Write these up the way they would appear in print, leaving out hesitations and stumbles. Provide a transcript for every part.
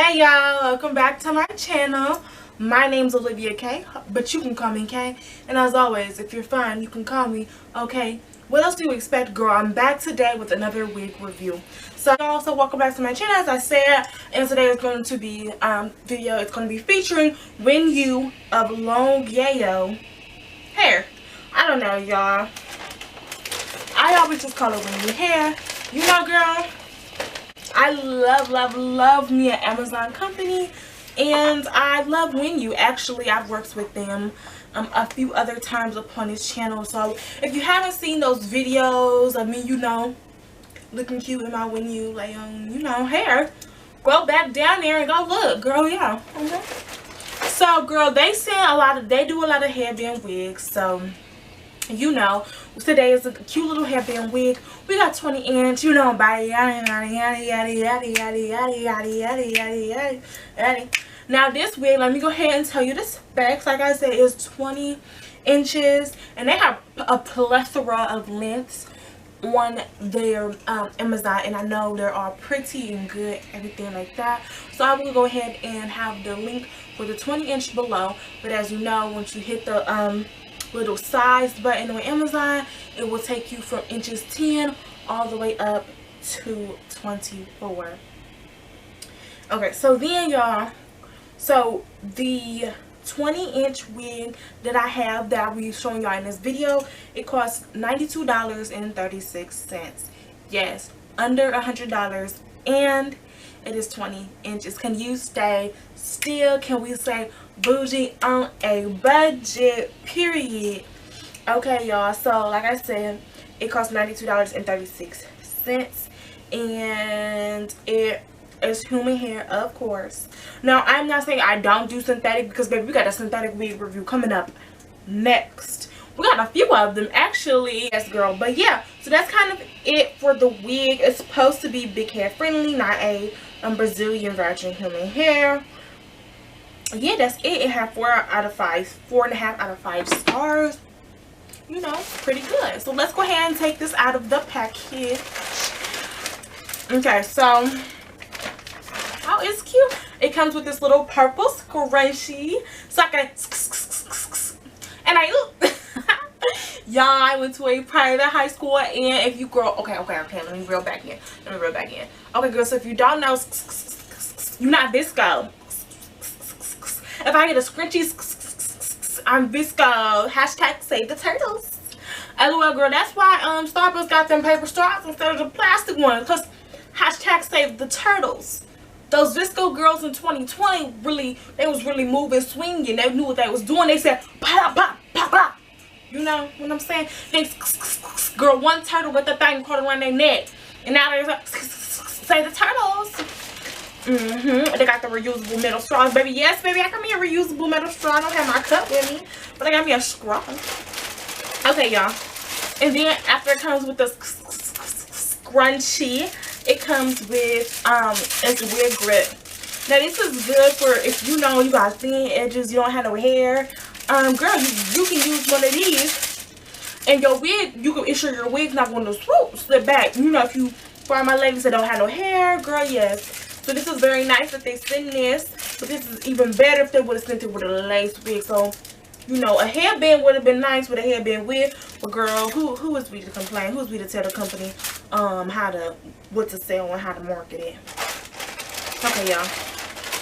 Hey y'all, welcome back to my channel. My name's Olivia K, but you can call me K. And as always, if you're fine, you can call me okay. What else do you expect, girl? I'm back today with another wig review. So also welcome back to my channel, as I said. And today is going to be video. It's going to be featuring Wenyu of Long Yayo hair. I don't know, y'all. I always just call it Wenyu hair. You know, girl, I love me an Amazon company, and I love Wenyu. Actually, I've worked with them a few other times upon this channel. So if you haven't seen those videos of me, you know, looking cute in my Wenyu, like, you know, hair, go back down there and go look, girl. Yeah. Okay. So, girl, they do a lot of headband wigs. So, you know, today is a cute little headband wig. We got 20-inch, you know, body, yada yada yada yada yada yada yada yada yada yada yada. Now this wig, let me go ahead and tell you the specs. Like I said, is 20 inches, and they have a plethora of lengths on their Amazon, and I know they're all pretty and good, everything like that. So I will go ahead and have the link for the 20-inch below. But as you know, once you hit the little size button on Amazon, it will take you from inches 10 all the way up to 24. Okay, so then, y'all, so the 20-inch wig that I have that I'll be showing y'all in this video, it costs $92.36. Yes, under $100, and it is 20 inches. Can you stay still? Can we say bougie on a budget, period? Okay, y'all, so like I said, it costs $92.36, and it is human hair, of course. Now, I'm not saying I don't do synthetic, because baby, we got a synthetic wig review coming up next. We got a few of them, actually. Yes, girl. But yeah, so that's kind of it for the wig. It's supposed to be big hair friendly, not a Brazilian virgin human hair. Yeah, that's it. It had 4.5 out of 5 stars. You know, pretty good. So let's go ahead and take this out of the package. Okay, so how is cute. It comes with this little purple scrunchie, so I can, and y'all, I went to a private high school, and if you girl, okay, let me reel back in. Okay, girl, so if you don't know, you're not Visco. If I get a scrunchie, I'm Visco. Hashtag save the turtles. LOL, girl, that's why Starbucks got them paper straws instead of the plastic ones, because hashtag save the turtles. Those Visco girls in 2020 they was really moving, swinging. They knew what they was doing. They said pop, pop, pop, pop. You know what I'm saying? They, girl, one turtle with the thing caught around their neck, and now they're like, say the turtles. They got the reusable metal straws, baby. Yes, baby, I got me a reusable metal straw. I don't have my cup with me, but I got me a straw. Okay, y'all. And then after it comes with the scrunchie, it comes with it's wig grip. Now this is good for if you know you got thin edges, you don't have no hair. Girl, you can use one of these, and your wig, you can ensure your wig's not going to slip back. You know, if you, for my ladies that don't have no hair, girl, yes. So this is very nice that they send this, but this is even better if they would have sent it with a lace wig. So, you know, a headband would have been nice with a headband wig, but girl, who is we to complain? Who is we to tell the company what to sell and how to market it? Okay, y'all.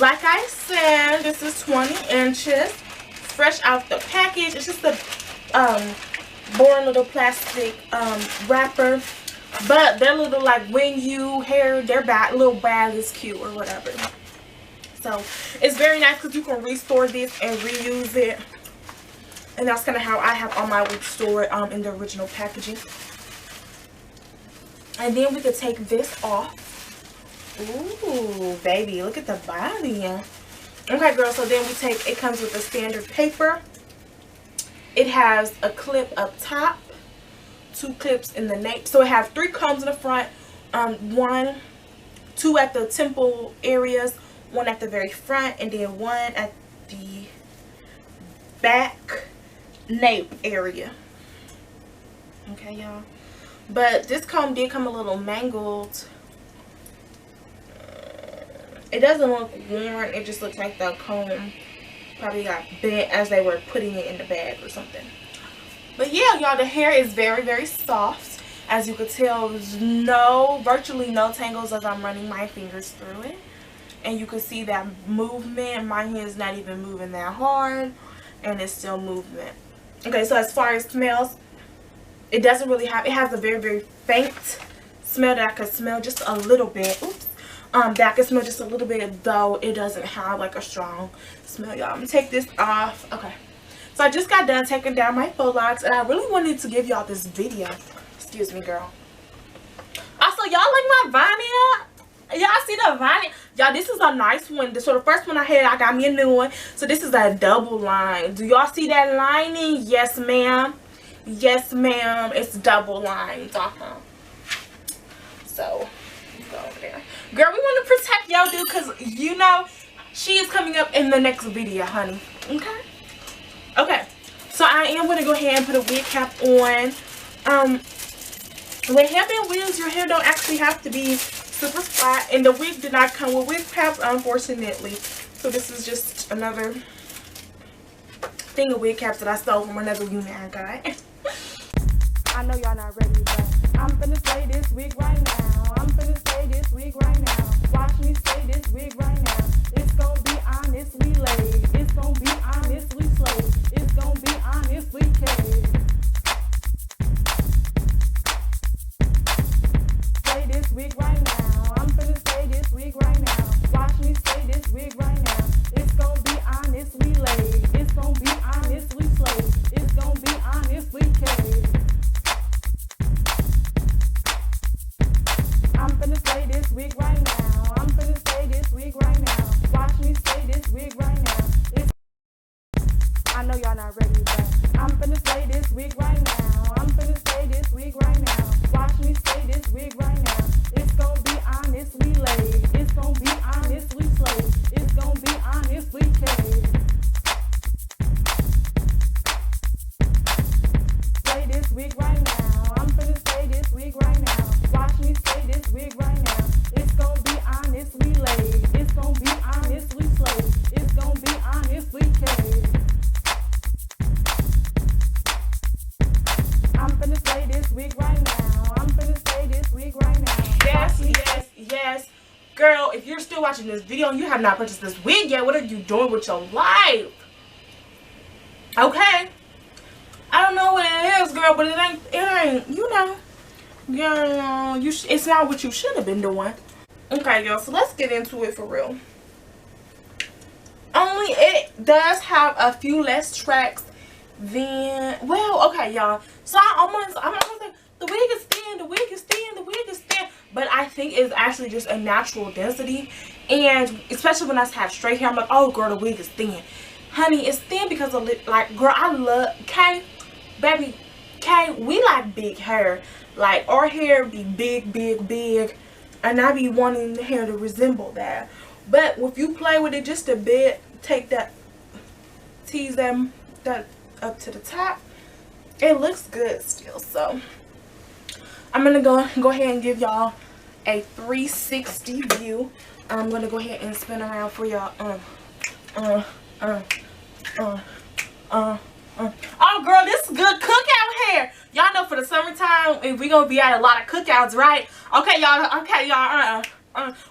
Like I said, this is 20 inches, fresh out the package. It's just a boring little plastic wrapper, but their little like Wenyu hair, their little bag is cute or whatever. So it's very nice because you can restore this and reuse it. And that's kind of how I have all my wigs stored in the original packaging. And then we could take this off. Ooh, baby, look at the body. Okay, girl, so then it comes with a standard paper. It has a clip up top, 2 clips in the nape. So it has 3 combs in the front, 2 at the temple areas, 1 at the very front, and then 1 at the back nape area. Okay, y'all. But this comb did come a little mangled. It doesn't look worn. It just looks like the comb probably got bent as they were putting it in the bag or something. But yeah, y'all, the hair is very, very soft. As you could tell, there's virtually no tangles as I'm running my fingers through it. And you can see that movement. My hair is not even moving that hard, and it's still movement. Okay, so as far as smells, it doesn't really have, it has a very, very faint smell that I could smell just a little bit. Oops. That I can smell just a little bit, though it doesn't have like a strong smell, y'all. I'm gonna take this off. Okay, so I just got done taking down my faux locks, and I really wanted to give y'all this video. Excuse me, girl. Also, y'all like my vinyl? Y'all see the vinyl? Y'all, this is a nice one. So the first one I had, I got me a new one. So this is a double line. Do y'all see that lining? Yes, ma'am. Yes, ma'am. It's double lines. So go over there. Girl, we want to protect y'all, dude, because you know she is coming up in the next video, honey. Okay? Okay. So I am going to go ahead and put a wig cap on. With headband wigs, your hair don't actually have to be super flat. And the wig did not come with wig caps, unfortunately. So this is just another thing of wig caps that I stole from another UNAN guy. I know y'all not ready, but I'm finna say this wig right now. I'm finna say this wig right now. Watch me say this wig right now. It's gonna be honestly laid. It's gonna be honestly slayed. It's gonna be honestly carried. Say this wig right now. I'm finna say this wig right now. Watch me say this wig right now. It's gonna be honestly laid. It's gonna be honestly slayed. It's gonna be honestly carried. I'm finna say this wig right now. I'm finna say this wig right now. Watch me say this wig right now. I know y'all not ready, but I'm finna say this wig right now. I'm finna say this wig right now. Watch me say this wig right now. It's gonna be honestly laid. It's gonna be honestly slayed. It's gonna be honestly carried. Say this wig right now. I'm finna say this wig right now. Watch me say this wig right now. It's gonna be honestly laid. It's gonna be honestly slayed. It's gonna be honestly carried. I'm finna say this wig right now. I'm finna say this wig right now. Yes, yes, yes. Girl, if you're still watching this video and you have not purchased this wig yet, what are you doing with your life? Okay? I don't know what it is, girl, but it ain't, you know. Girl, it's not what you should have been doing. Okay, y'all, so let's get into it for real. Only it does have a few less tracks than, well, okay, y'all. So I'm almost like, the wig is thin, the wig is thin, the wig is thin. But I think it's actually just a natural density. And especially when I have straight hair, I'm like, oh, girl, the wig is thin. Honey, it's thin because of, like, girl, I love, Kay, baby, Kay, we like big hair. Like, our hair be big, big, big. And I be wanting the hair to resemble that. But if you play with it just a bit, take that, tease that up to the top, it looks good still. So I'm gonna go ahead and give y'all a 360 view. I'm gonna go ahead and spin around for y'all. Oh, girl, this is good cookout hair. Y'all know for the summertime, we gonna be at a lot of cookouts, right? Okay, y'all. Okay, y'all.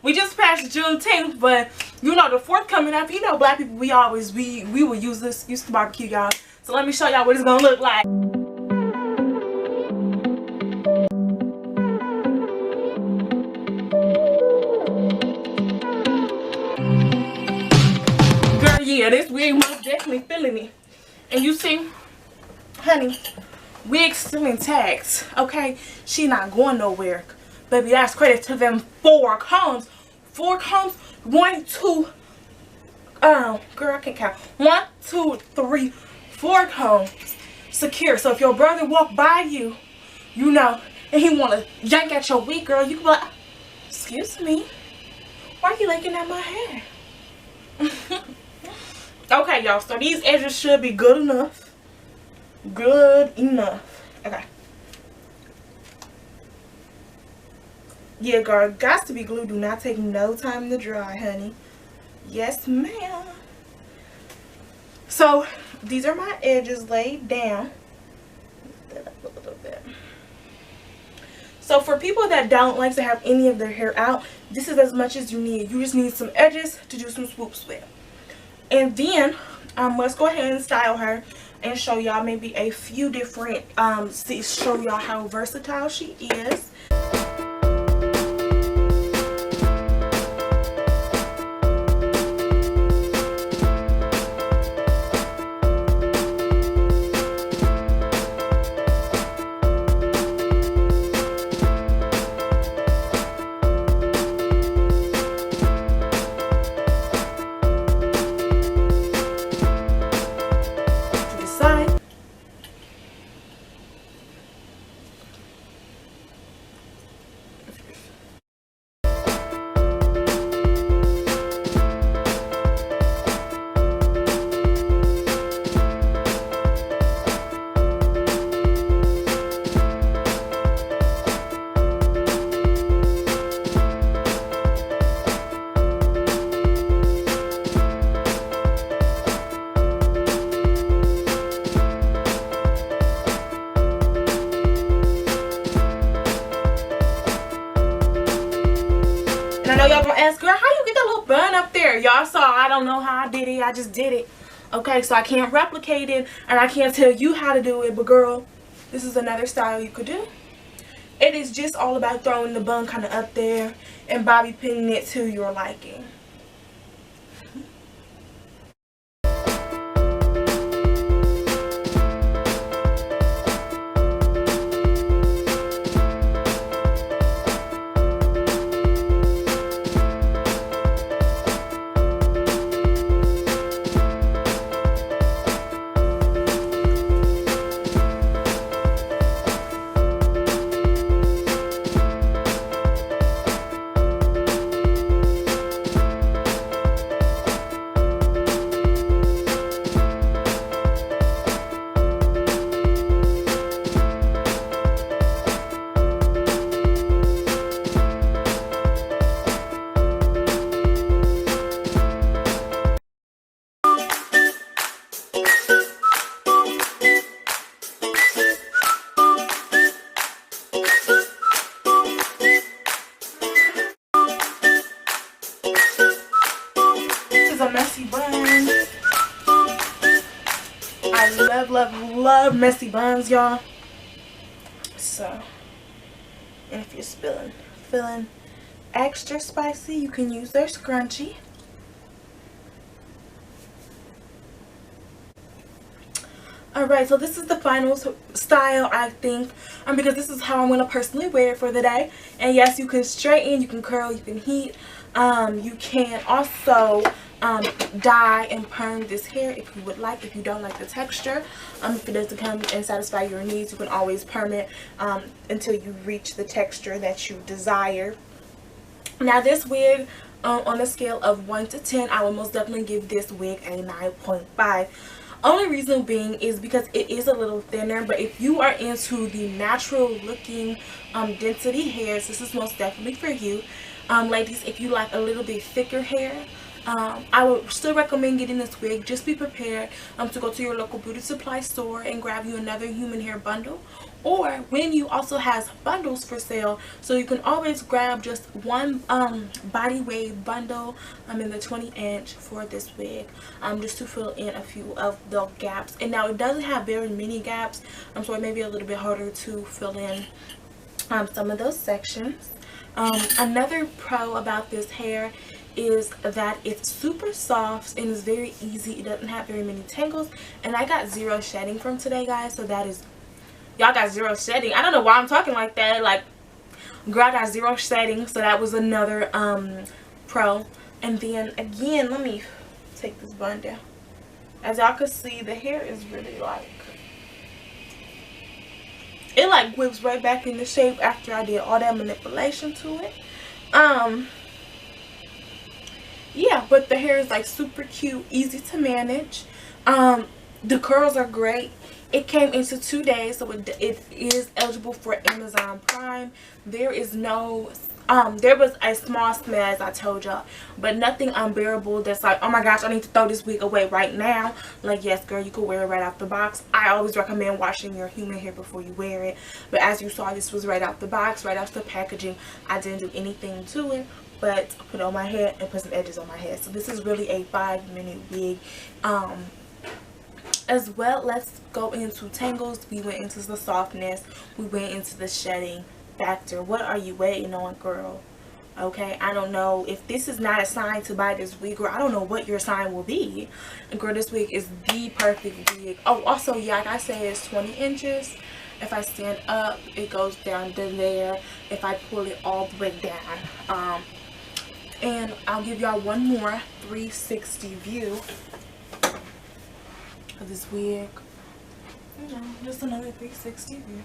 We just passed Juneteenth, but you know the 4th coming up. You know, black people, we will use the barbecue, y'all. So let me show y'all what it's gonna look like. Girl, yeah, this wig most definitely feeling it. And you see, honey, wig's still intact, okay? She not going nowhere. Baby, that's credit to them 4 combs. 4 combs, 1, 2, girl, I can't count. 1, 2, 3, 4 combs secure. So if your brother walk by you, you know, and he want to yank at your wig, girl, you can be like, excuse me, why are you looking at my hair? Okay, y'all, so these edges should be good enough. Good enough. Okay. Yeah, girl, got to be glued. Do not take no time to dry, honey. Yes, ma'am. So these are my edges laid down. Lift that up a little bit. So for people that don't like to have any of their hair out, this is as much as you need. You just need some edges to do some swoops with. And then let's go ahead and style her and show y'all maybe a few different show y'all how versatile she is. And I know y'all gonna ask, girl, how you get that little bun up there? Y'all saw, I don't know how I did it. I just did it. Okay, so I can't replicate it and I can't tell you how to do it. But girl, this is another style you could do. It is just all about throwing the bun kind of up there and bobby pinning it to your liking. A messy bun. I love messy buns, y'all. So, and if you're feeling extra spicy, you can use their scrunchie. Alright, so this is the final style, I think, because this is how I'm going to personally wear it for the day. And yes, you can straighten, you can curl, you can heat. You can also dye and perm this hair if you would like, if you don't like the texture. If it doesn't come and satisfy your needs, you can always perm it until you reach the texture that you desire. Now this wig, on a scale of 1 to 10, I will most definitely give this wig a 9.5. Only reason being is because it is a little thinner, but if you are into the natural looking density hairs, this is most definitely for you. Ladies, if you like a little bit thicker hair, I would still recommend getting this wig. Just be prepared to go to your local beauty supply store and grab you another human hair bundle. Or Wenyu also has bundles for sale, so you can always grab just one body wave bundle in the 20-inch for this wig, just to fill in a few of the gaps. And now it doesn't have very many gaps, so it may be a little bit harder to fill in some of those sections. Another pro about this hair is that it's super soft and is very easy. It doesn't have very many tangles, and I got zero shedding from today, guys, so that is, y'all got zero shedding. I don't know why I'm talking like that. Like, girl, I got zero shedding, so that was another pro. And then again, let me take this bun down. As y'all can see, the hair is really like, it like whips right back into shape after I did all that manipulation to it. Yeah, but the hair is like super cute, easy to manage. The curls are great. It came into 2 days, so it is eligible for Amazon Prime. There is no There was a small smell, as I told y'all, but nothing unbearable that's like, oh my gosh, I need to throw this wig away right now. Like, yes girl, you could wear it right out the box. I always recommend washing your human hair before you wear it, but as you saw, this was right out the box, right out the packaging. I didn't do anything to it but put it on my head and put some edges on my head. So this is really a 5-minute wig. As well, let's go into tangles. We went into the softness, we went into the shedding factor. What are you waiting on, girl? Okay, I don't know. If this is not a sign to buy this wig, girl, I don't know what your sign will be. And girl, this wig is the perfect wig. Oh, also, yeah, like I said, it's 20 inches. If I stand up, it goes down to there. If I pull it all the way down, and I'll give y'all one more 360 view of this wig. You know, just another 360 view.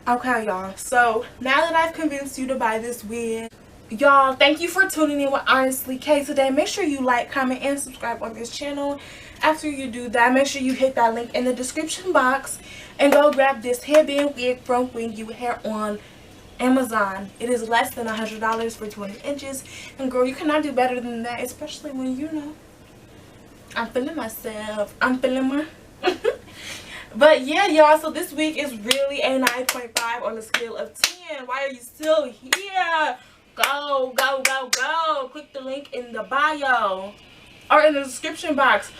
Okay, y'all, so now that I've convinced you to buy this wig, y'all, thank you for tuning in with Honestly K today. Make sure you like, comment, and subscribe on this channel. After you do that, make sure you hit that link in the description box and go grab this headband wig from Wenyu hair on Amazon. It is less than $100 for 20 inches, and girl, you cannot do better than that, especially when, you know, I'm feeling myself. I'm feeling my but yeah, y'all, so this wig is really a 9.5 on a scale of 10. Why are you still here? Go, go, go, go. Click the link in the bio or in the description box.